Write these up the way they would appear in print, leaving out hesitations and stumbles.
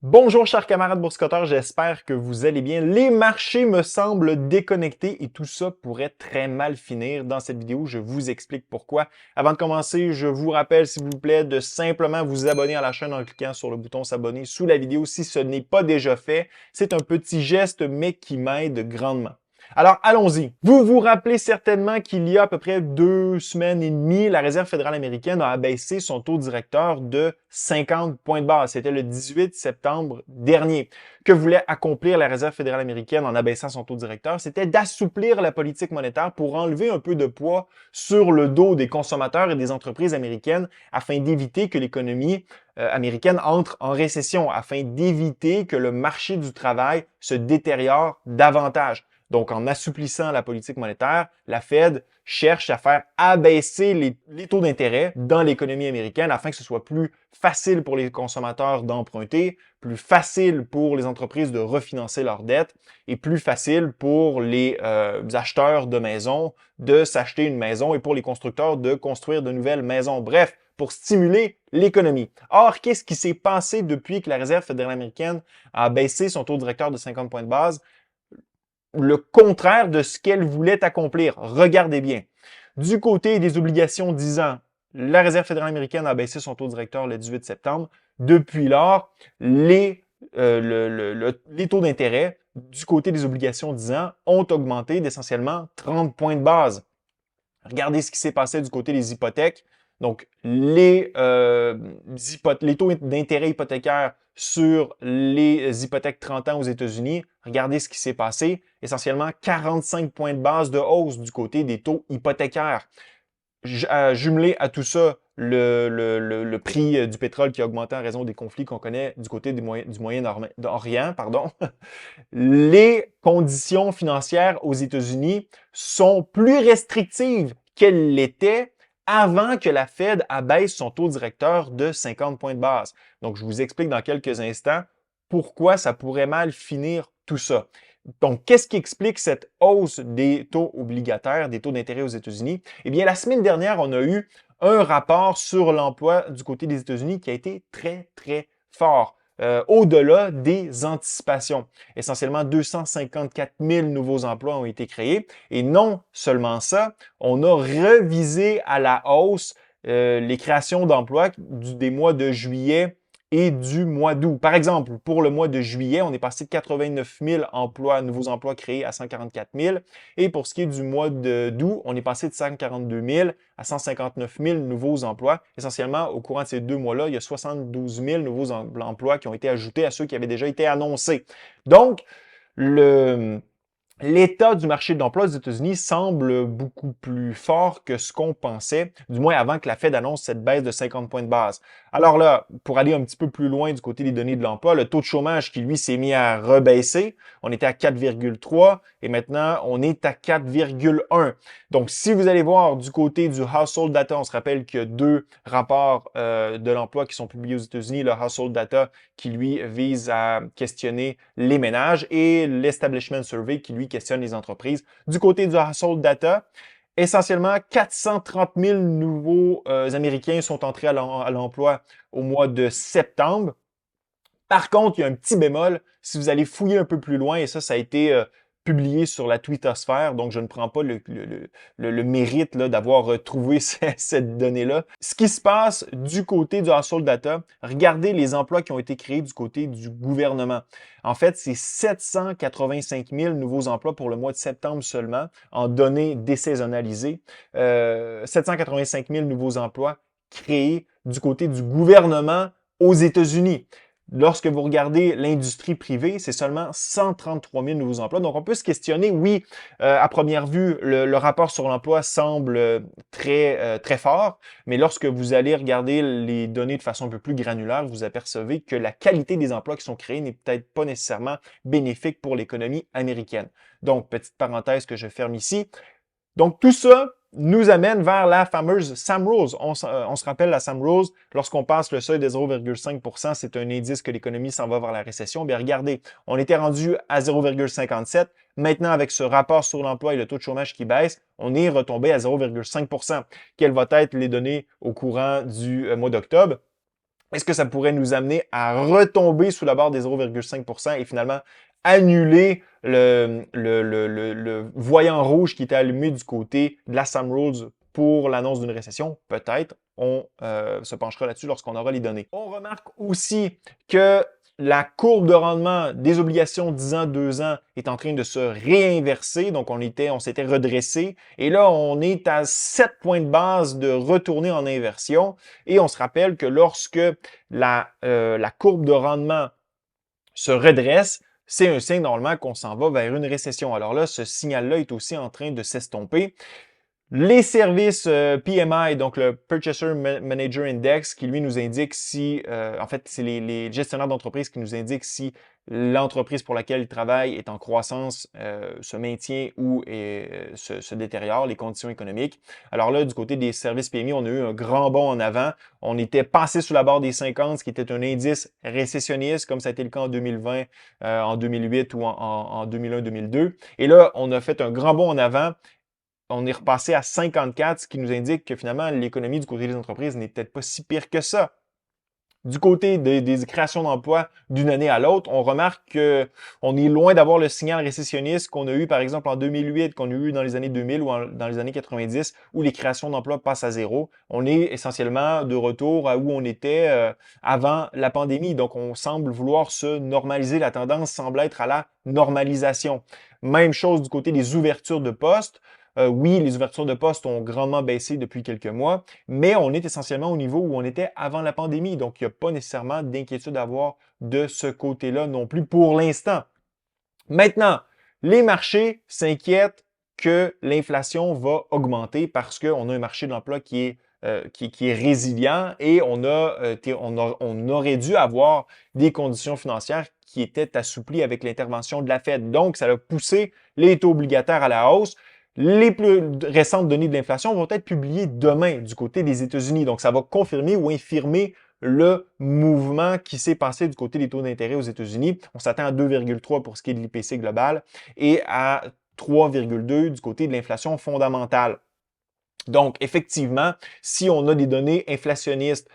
Bonjour chers camarades boursicotteurs, j'espère que vous allez bien. Les marchés me semblent déconnectés et tout ça pourrait très mal finir. Dans cette vidéo, je vous explique pourquoi. Avant de commencer, je vous rappelle s'il vous plaît de simplement vous abonner à la chaîne en cliquant sur le bouton s'abonner sous la vidéo si ce n'est pas déjà fait. C'est un petit geste mais qui m'aide grandement. Alors, allons-y. Vous vous rappelez certainement qu'il y a à peu près 2 semaines et demie, la Réserve fédérale américaine a abaissé son taux directeur de 50 points de base. C'était le 18 septembre dernier. Que voulait accomplir la Réserve fédérale américaine en abaissant son taux directeur? C'était d'assouplir la politique monétaire pour enlever un peu de poids sur le dos des consommateurs et des entreprises américaines afin d'éviter que l'économie américaine entre en récession, afin d'éviter que le marché du travail se détériore davantage. Donc, en assouplissant la politique monétaire, la Fed cherche à faire abaisser les taux d'intérêt dans l'économie américaine afin que ce soit plus facile pour les consommateurs d'emprunter, plus facile pour les entreprises de refinancer leurs dettes et plus facile pour les acheteurs de maisons de s'acheter une maison et pour les constructeurs de construire de nouvelles maisons. Bref, pour stimuler l'économie. Or, qu'est-ce qui s'est passé depuis que la Réserve fédérale américaine a baissé son taux directeur de 50 points de base? Le contraire de ce qu'elle voulait accomplir. Regardez bien. Du côté des obligations 10 ans, la Réserve fédérale américaine a baissé son taux directeur le 18 septembre. Depuis lors, les taux d'intérêt du côté des obligations 10 ans ont augmenté d'essentiellement 30 points de base. Regardez ce qui s'est passé du côté des hypothèques. Donc, les taux d'intérêt hypothécaires sur les hypothèques 30 ans aux États-Unis, regardez ce qui s'est passé. Essentiellement, 45 points de base de hausse du côté des taux hypothécaires. Jumelé à tout ça, le prix du pétrole qui a augmenté en raison des conflits qu'on connaît du côté du Moyen-Orient, les conditions financières aux États-Unis sont plus restrictives qu'elles l'étaient avant que la Fed abaisse son taux directeur de 50 points de base. Donc, je vous explique dans quelques instants pourquoi ça pourrait mal finir tout ça. Donc, qu'est-ce qui explique cette hausse des taux obligataires, des taux d'intérêt aux États-Unis? Eh bien, la semaine dernière, on a eu un rapport sur l'emploi du côté des États-Unis qui a été très, très fort. Au-delà des anticipations. Essentiellement, 254 000 nouveaux emplois ont été créés. Et non seulement ça, on a revisé à la hausse les créations d'emplois des mois de juillet et du mois d'août. Par exemple, pour le mois de juillet, on est passé de 89 000 nouveaux emplois créés à 144 000. Et pour ce qui est du mois d'août, on est passé de 142 000 à 159 000 nouveaux emplois. Essentiellement, au courant de ces 2 mois-là, il y a 72 000 nouveaux emplois qui ont été ajoutés à ceux qui avaient déjà été annoncés. Donc, l'état du marché de l'emploi aux États-Unis semble beaucoup plus fort que ce qu'on pensait, du moins avant que la Fed annonce cette baisse de 50 points de base. Alors là, pour aller un petit peu plus loin du côté des données de l'emploi, le taux de chômage qui, lui, s'est mis à rebaisser. On était à 4,3 et maintenant, on est à 4,1. Donc, si vous allez voir du côté du Household Data, on se rappelle qu'il y a deux rapports de l'emploi qui sont publiés aux États-Unis. Le Household Data qui, lui, vise à questionner les ménages et l'Establishment Survey qui, lui, questionne les entreprises. Du côté du Household Data, essentiellement 430 000 nouveaux Américains sont entrés à l'emploi au mois de septembre. Par contre, il y a un petit bémol. Si vous allez fouiller un peu plus loin, et ça a été publié sur la twittosphère, donc je ne prends pas le mérite d'avoir trouvé cette donnée-là. Ce qui se passe du côté du Household Data, regardez les emplois qui ont été créés du côté du gouvernement. En fait, c'est 785 000 nouveaux emplois pour le mois de septembre seulement, en données désaisonnalisées. 785 000 nouveaux emplois créés du côté du gouvernement aux États-Unis. Lorsque vous regardez l'industrie privée, c'est seulement 133 000 nouveaux emplois. Donc, on peut se questionner, oui, à première vue, le rapport sur l'emploi semble très fort, mais lorsque vous allez regarder les données de façon un peu plus granulaire, vous apercevez que la qualité des emplois qui sont créés n'est peut-être pas nécessairement bénéfique pour l'économie américaine. Donc, petite parenthèse que je ferme ici. Donc, tout ça nous amène vers la fameuse Sam Rose. On se rappelle la Sam Rose, lorsqu'on passe le seuil de 0,5 %, c'est un indice que l'économie s'en va vers la récession. Bien, regardez, on était rendu à 0,57. Maintenant, avec ce rapport sur l'emploi et le taux de chômage qui baisse, on est retombé à 0,5 %. Quelles vont être les données au courant du mois d'octobre? Est-ce que ça pourrait nous amener à retomber sous la barre des 0,5% et finalement annuler le voyant rouge qui était allumé du côté de la Sam Rhodes pour l'annonce d'une récession? Peut-être. On se penchera là-dessus lorsqu'on aura les données. On remarque aussi que la courbe de rendement des obligations 10 ans, 2 ans est en train de se réinverser. Donc, on s'était redressé. Et là, on est à 7 points de base de retourner en inversion. Et on se rappelle que lorsque la courbe de rendement se redresse, c'est un signe normalement qu'on s'en va vers une récession. Alors là, ce signal-là est aussi en train de s'estomper. Les services PMI, donc le Purchaser Manager Index, qui lui nous indique si, en fait, c'est les gestionnaires d'entreprise qui nous indiquent si l'entreprise pour laquelle ils travaillent est en croissance, se maintient ou se détériore, les conditions économiques. Alors là, du côté des services PMI, on a eu un grand bond en avant. On était passé sous la barre des 50, ce qui était un indice récessionniste, comme ça a été le cas en 2020, en 2008 ou en 2001-2002. Et là, on a fait un grand bond en avant. On est repassé à 54, ce qui nous indique que finalement, l'économie du côté des entreprises n'est peut-être pas si pire que ça. Du côté des créations d'emplois d'une année à l'autre, on remarque qu'on est loin d'avoir le signal récessionniste qu'on a eu, par exemple, en 2008, qu'on a eu dans les années 2000 ou dans les années 90, où les créations d'emplois passent à zéro. On est essentiellement de retour à où on était avant la pandémie. Donc, on semble vouloir se normaliser. La tendance semble être à la normalisation. Même chose du côté des ouvertures de postes. Oui, les ouvertures de postes ont grandement baissé depuis quelques mois, mais on est essentiellement au niveau où on était avant la pandémie. Donc, il n'y a pas nécessairement d'inquiétude à avoir de ce côté-là non plus pour l'instant. Maintenant, les marchés s'inquiètent que l'inflation va augmenter parce qu'on a un marché de l'emploi qui est résilient et on aurait dû avoir des conditions financières qui étaient assouplies avec l'intervention de la Fed. Donc, ça a poussé les taux obligataires à la hausse. Les plus récentes données de l'inflation vont être publiées demain du côté des États-Unis. Donc, ça va confirmer ou infirmer le mouvement qui s'est passé du côté des taux d'intérêt aux États-Unis. On s'attend à 2,3 pour ce qui est de l'IPC global et à 3,2 du côté de l'inflation fondamentale. Donc, effectivement, si on a des données inflationnistes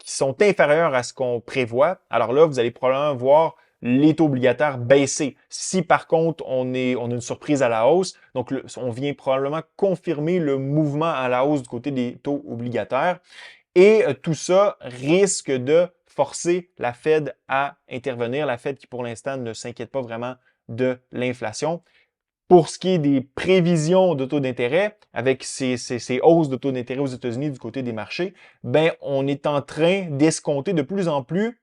qui sont inférieures à ce qu'on prévoit, alors là, vous allez probablement voir les taux obligataires baisser. Si par contre, on a une surprise à la hausse, donc on vient probablement confirmer le mouvement à la hausse du côté des taux obligataires. Et tout ça risque de forcer la Fed à intervenir. La Fed qui, pour l'instant, ne s'inquiète pas vraiment de l'inflation. Pour ce qui est des prévisions de taux d'intérêt, avec ces hausses de taux d'intérêt aux États-Unis du côté des marchés, ben, on est en train d'escompter de plus en plus.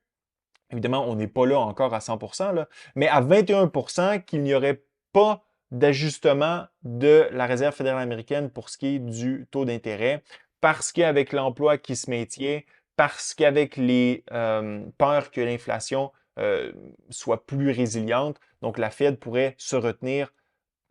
Évidemment, on n'est pas là encore à 100%, là, mais à 21% qu'il n'y aurait pas d'ajustement de la Réserve fédérale américaine pour ce qui est du taux d'intérêt, parce qu'avec l'emploi qui se maintient, parce qu'avec les peurs que l'inflation soit plus résiliente, donc la Fed pourrait se retenir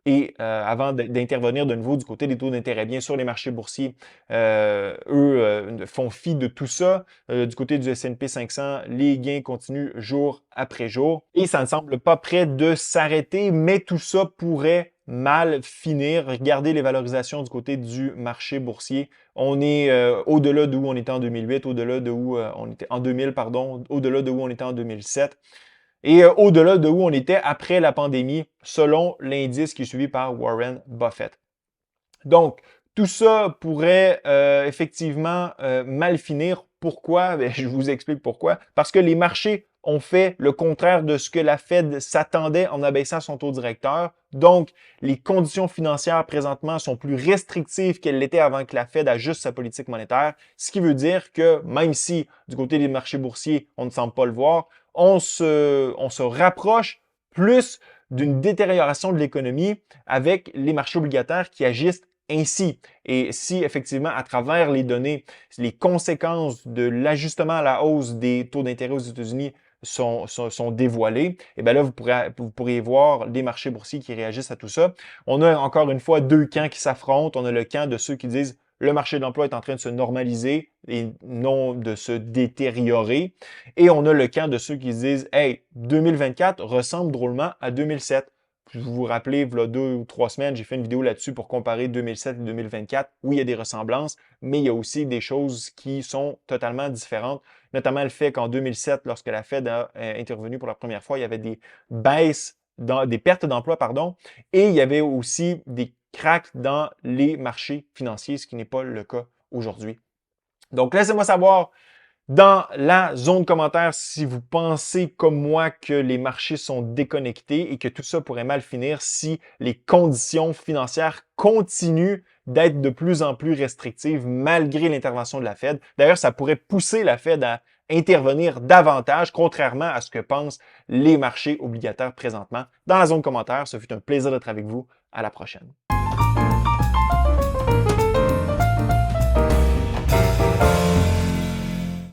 et avant d'intervenir de nouveau du côté des taux d'intérêt. Bien sûr, les marchés boursiers, eux, font fi de tout ça. Du côté du S&P 500, les gains continuent jour après jour. Et ça ne semble pas prêt de s'arrêter, mais tout ça pourrait mal finir. Regardez les valorisations du côté du marché boursier. On est au-delà d'où on était en 2008, au-delà de où on était en 2000, pardon, au-delà de où on était en 2007. Et au-delà de où on était après la pandémie, selon l'indice qui est suivi par Warren Buffett. Donc, tout ça pourrait effectivement mal finir. Pourquoi? Bien, je vous explique pourquoi. Parce que les marchés ont fait le contraire de ce que la Fed s'attendait en abaissant son taux directeur. Donc, les conditions financières présentement sont plus restrictives qu'elles l'étaient avant que la Fed ajuste sa politique monétaire, ce qui veut dire que même si du côté des marchés boursiers, on ne semble pas le voir, on se rapproche plus d'une détérioration de l'économie avec les marchés obligataires qui agissent ainsi. Et si effectivement, à travers les données, les conséquences de l'ajustement à la hausse des taux d'intérêt aux États-Unis sont dévoilées, et bien là, vous pourriez voir les marchés boursiers qui réagissent à tout ça. On a encore une fois deux camps qui s'affrontent. On a le camp de ceux qui disent le marché de l'emploi est en train de se normaliser et non de se détériorer. Et on a le camp de ceux qui se disent « Hey, 2024 ressemble drôlement à 2007. » vous vous rappelez, il y a 2 ou 3 semaines, j'ai fait une vidéo là-dessus pour comparer 2007 et 2024. Oui, il y a des ressemblances, mais il y a aussi des choses qui sont totalement différentes, notamment le fait qu'en 2007, lorsque la Fed a intervenu pour la première fois, il y avait des baisses, des pertes d'emplois, pardon, et il y avait aussi des cracks dans les marchés financiers, ce qui n'est pas le cas aujourd'hui. Donc, laissez-moi savoir dans la zone commentaire si vous pensez comme moi que les marchés sont déconnectés et que tout ça pourrait mal finir si les conditions financières continuent d'être de plus en plus restrictives malgré l'intervention de la Fed. D'ailleurs, ça pourrait pousser la Fed à intervenir davantage, contrairement à ce que pensent les marchés obligataires présentement. Dans la zone commentaire, ce fut un plaisir d'être avec vous. À la prochaine.